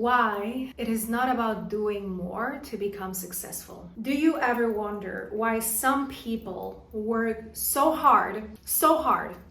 why it is not about doing more to become successful. Do you ever wonder why some people work so hard,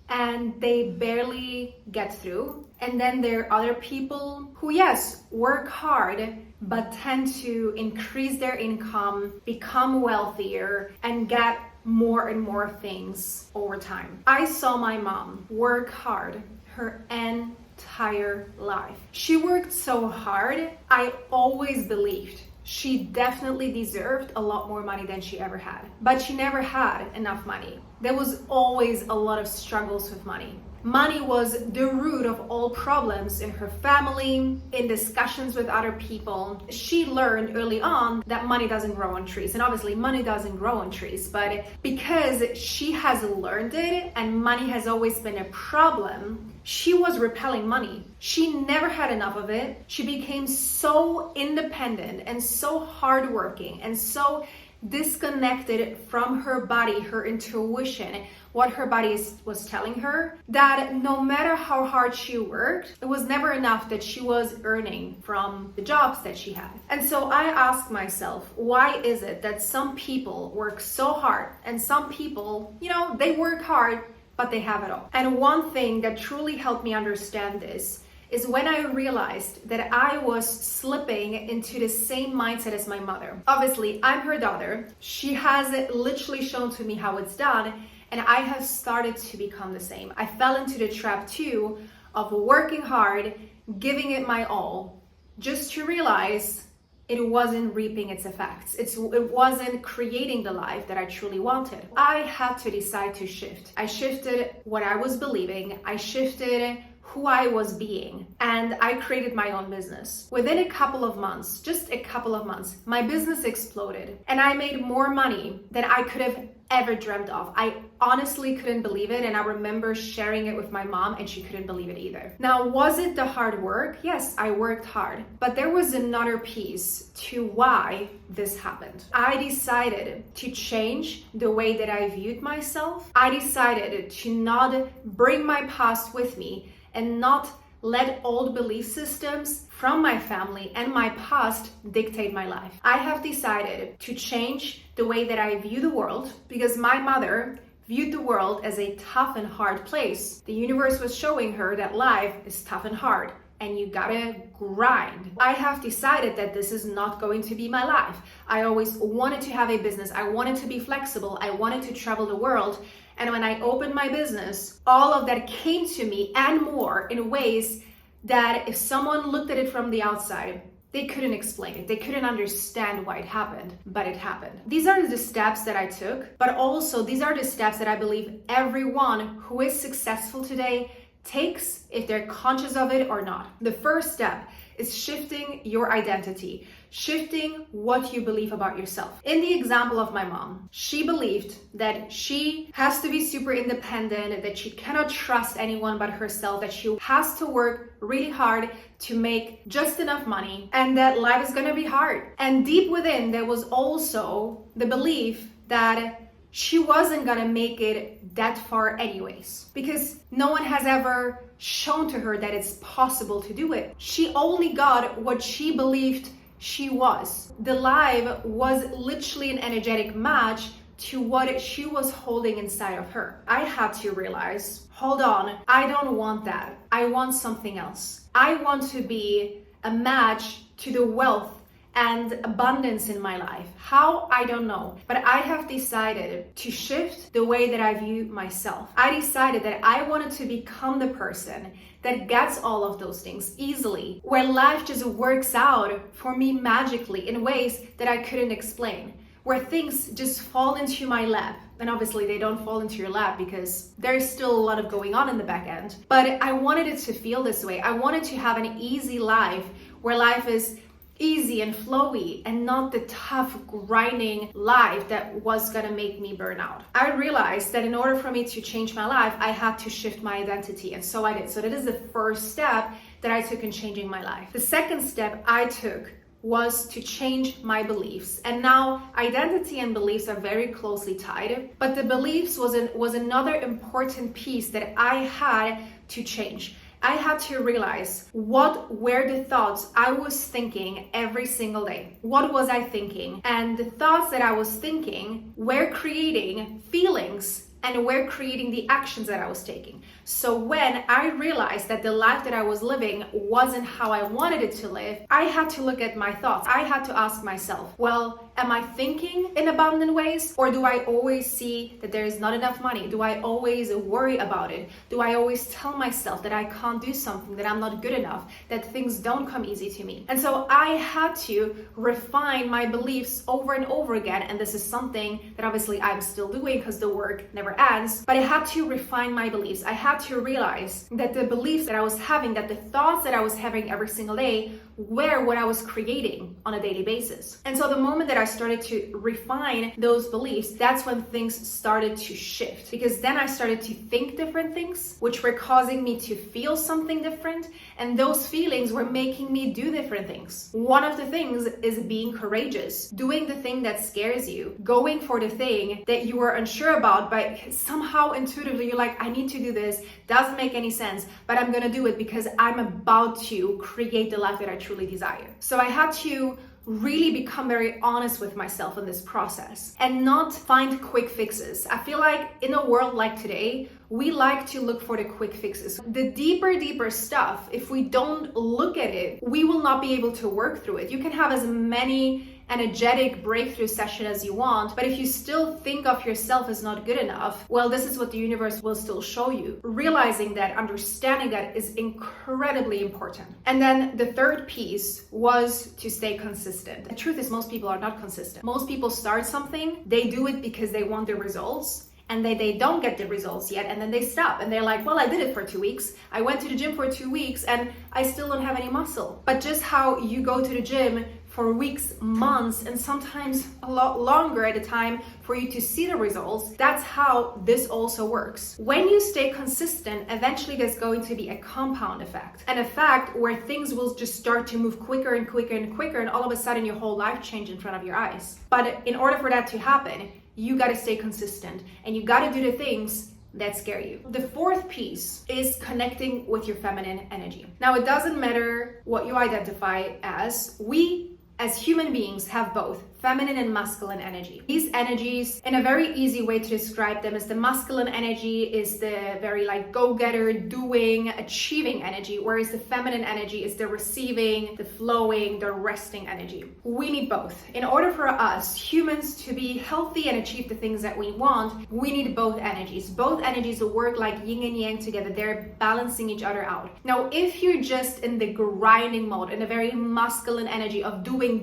and they barely get through? And then there are other people who, yes, work hard, but tend to increase their income, become wealthier, and get more and more things over time. I saw my mom work hard her entire life. She worked so hard, I always believed she definitely deserved a lot more money than she ever had. But she never had enough money. There was always a lot of struggles with money. Money was the root of all problems in her family, in discussions with other people. She learned early on that money doesn't grow on trees. And obviously money doesn't grow on trees, but because she has learned it and money has always been a problem, she was repelling money. She never had enough of it. She became so independent and so hardworking and so disconnected from her body, her intuition, what her body was telling her, that no matter how hard she worked, it was never enough that she was earning from the jobs that she had. And so I asked myself, why is it that some people work so hard and some people, they work hard, but they have it all? And one thing that truly helped me understand this is when I realized that I was slipping into the same mindset as my mother. Obviously, I'm her daughter. She has literally shown to me how it's done, and I have started to become the same. I fell into the trap too of working hard, giving it my all, just to realize it wasn't reaping its effects. It wasn't creating the life that I truly wanted. I had to decide to shift. I shifted what I was believing. I shifted who I was being, and I created my own business. Within a couple of months, just a couple of months, my business exploded and I made more money than I could have ever dreamt of. I honestly couldn't believe it, and I remember sharing it with my mom and she couldn't believe it either. Now, was it the hard work? Yes, I worked hard, but there was another piece to why this happened. I decided to change the way that I viewed myself. I decided to not bring my past with me and not let old belief systems from my family and my past dictate my life. I have decided to change the way that I view the world, because my mother viewed the world as a tough and hard place. The universe was showing her that life is tough and hard, and you gotta grind. I have decided that this is not going to be my life. I always wanted to have a business. I wanted to be flexible. I wanted to travel the world. And when I opened my business, all of that came to me and more in ways that if someone looked at it from the outside, they couldn't explain it. They couldn't understand why it happened, but it happened. These are the steps that I took, but also these are the steps that I believe everyone who is successful today takes, if they're conscious of it or not. The first step is shifting your identity, shifting what you believe about yourself. In the example of my mom, she believed that she has to be super independent, that she cannot trust anyone but herself, that she has to work really hard to make just enough money, and that life is gonna be hard. And deep within, there was also the belief that she wasn't gonna make it that far anyways, because no one has ever shown to her that it's possible to do it. She only got what she believed she was. The life was literally an energetic match to what she was holding inside of her. I had to realize, hold on, I don't want that. I want something else. I want to be a match to the wealth and abundance in my life. How? I don't know. But I have decided to shift the way that I view myself. I decided that I wanted to become the person that gets all of those things easily, where life just works out for me magically in ways that I couldn't explain, where things just fall into my lap. And obviously they don't fall into your lap because there's still a lot of going on in the back end. But I wanted it to feel this way. I wanted to have an easy life where life is easy and flowy and not the tough grinding life that was gonna make me burn out. I realized that in order for me to change my life, I had to shift my identity, and so I did. So that is the first step that I took in changing my life. The second step I took was to change my beliefs. And now identity and beliefs are very closely tied, but the beliefs was another important piece that I had to change. I had to realize what were the thoughts I was thinking every single day. What was I thinking? And the thoughts that I was thinking were creating feelings and were creating the actions that I was taking. So when I realized that the life that I was living wasn't how I wanted it to live, I had to look at my thoughts. I had to ask myself, well, am I thinking in abundant ways? Or do I always see that there is not enough money? Do I always worry about it? Do I always tell myself that I can't do something, that I'm not good enough, that things don't come easy to me? And so I had to refine my beliefs over and over again. And this is something that obviously I'm still doing because the work never ends. But I had to refine my beliefs. I had to realize that the beliefs that I was having, that the thoughts that I was having every single day were what I was creating on a daily basis. And so the moment that I started to refine those beliefs, that's when things started to shift, because then I started to think different things, which were causing me to feel something different. And those feelings were making me do different things. One of the things is being courageous, doing the thing that scares you, going for the thing that you were unsure about, but somehow intuitively you're like, I need to do this. Doesn't make any sense, but I'm gonna do it because I'm about to create the life that I truly desire. So I had to really become very honest with myself in this process and not find quick fixes. I feel like in a world like today, we like to look for the quick fixes. The deeper stuff, if we don't look at it, we will not be able to work through it. You can have as many energetic breakthrough session as you want, but if you still think of yourself as not good enough, well, this is what the universe will still show you. Realizing that, understanding that is incredibly important. And then the third piece was to stay consistent. The truth is most people are not consistent. Most people start something, they do it because they want the results, and they don't get the results yet, and then they stop and they're like, well, I did it for 2 weeks. I went to the gym for 2 weeks and I still don't have any muscle. But just how you go to the gym for weeks, months, and sometimes a lot longer at a time for you to see the results, that's how this also works. When you stay consistent, eventually there's going to be a compound effect, an effect where things will just start to move quicker and quicker and quicker, and all of a sudden your whole life change in front of your eyes. But in order for that to happen, you gotta stay consistent and you gotta do the things that scare you. The fourth piece is connecting with your feminine energy. Now, it doesn't matter what you identify as, we as human beings have both feminine and masculine energy. These energies, in a very easy way to describe them, is the masculine energy is the very like go-getter, doing, achieving energy, whereas the feminine energy is the receiving, the flowing, the resting energy. We need both. In order for us humans to be healthy and achieve the things that we want, we need both energies. Both energies work like yin and yang together. They're balancing each other out. Now, if you're just in the grinding mode, in a very masculine energy of doing,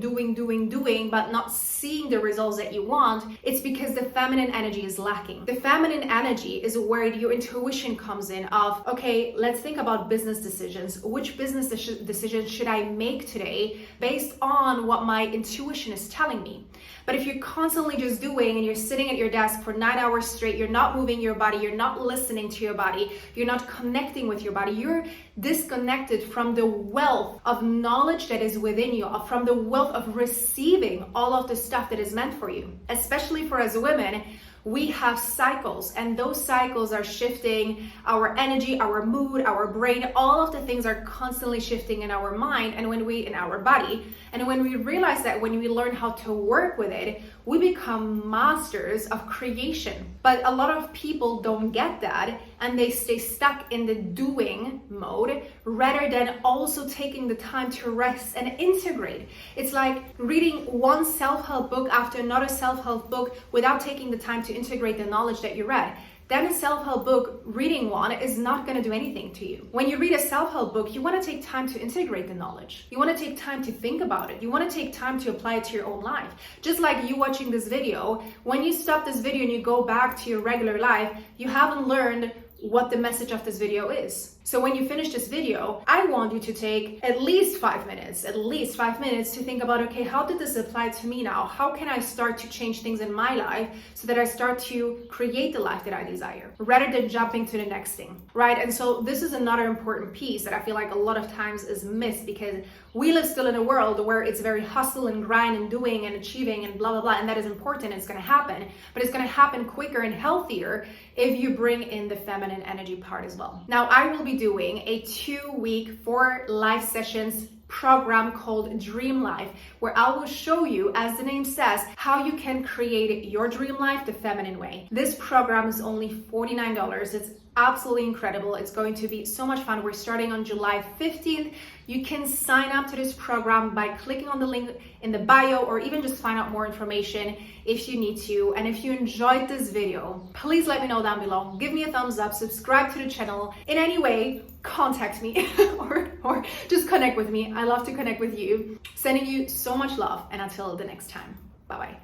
but not seeing the results that you want, it's because the feminine energy is lacking. The feminine energy is where your intuition comes in of, okay, let's think about business decisions. Which business decision should I make today based on what my intuition is telling me? But if you're constantly just doing and you're sitting at your desk for 9 hours straight, you're not moving your body, you're not listening to your body, you're not connecting with your body, you're disconnected from the wealth of knowledge that is within you, from the wealth of receiving all of the stuff that is meant for you. Especially for us women, we have cycles, and those cycles are shifting our energy, our mood, our brain. All of the things are constantly shifting in our mind and in our body. And when we realize that, when we learn how to work with it, we become masters of creation. But a lot of people don't get that, and they stay stuck in the doing mode rather than also taking the time to rest and integrate. It's like reading one self-help book after another self-help book without taking the time to integrate the knowledge that you read. Then a self-help book, reading one, is not going to do anything to you. When you read a self-help book, you want to take time to integrate the knowledge. You want to take time to think about it. You want to take time to apply it to your own life. Just like you watching this video, when you stop this video and you go back to your regular life, you haven't learned what the message of this video is. So when you finish this video, I want you to take at least 5 minutes to think about, okay, how did this apply to me now? How can I start to change things in my life so that I start to create the life that I desire, rather than jumping to the next thing, right? And so this is another important piece that I feel like a lot of times is missed, because we live still in a world where it's very hustle and grind and doing and achieving and blah, blah, blah. And that is important. It's going to happen, but it's going to happen quicker and healthier if you bring in the feminine energy part as well. Now, I will be be doing a 2-week 4 live sessions program called Dream Life, where I will show you, as the name says, how you can create your dream life the feminine way. This program is only $49. It's absolutely incredible. It's going to be so much fun. We're starting on July 15th. You can sign up to this program by clicking on the link in the bio, or even just find out more information if you need to. And if you enjoyed this video, please let me know down below. Give me a thumbs up, subscribe to the channel. In any way, contact me or just connect with me. I love to connect with you. Sending you so much love, and until the next time, bye-bye.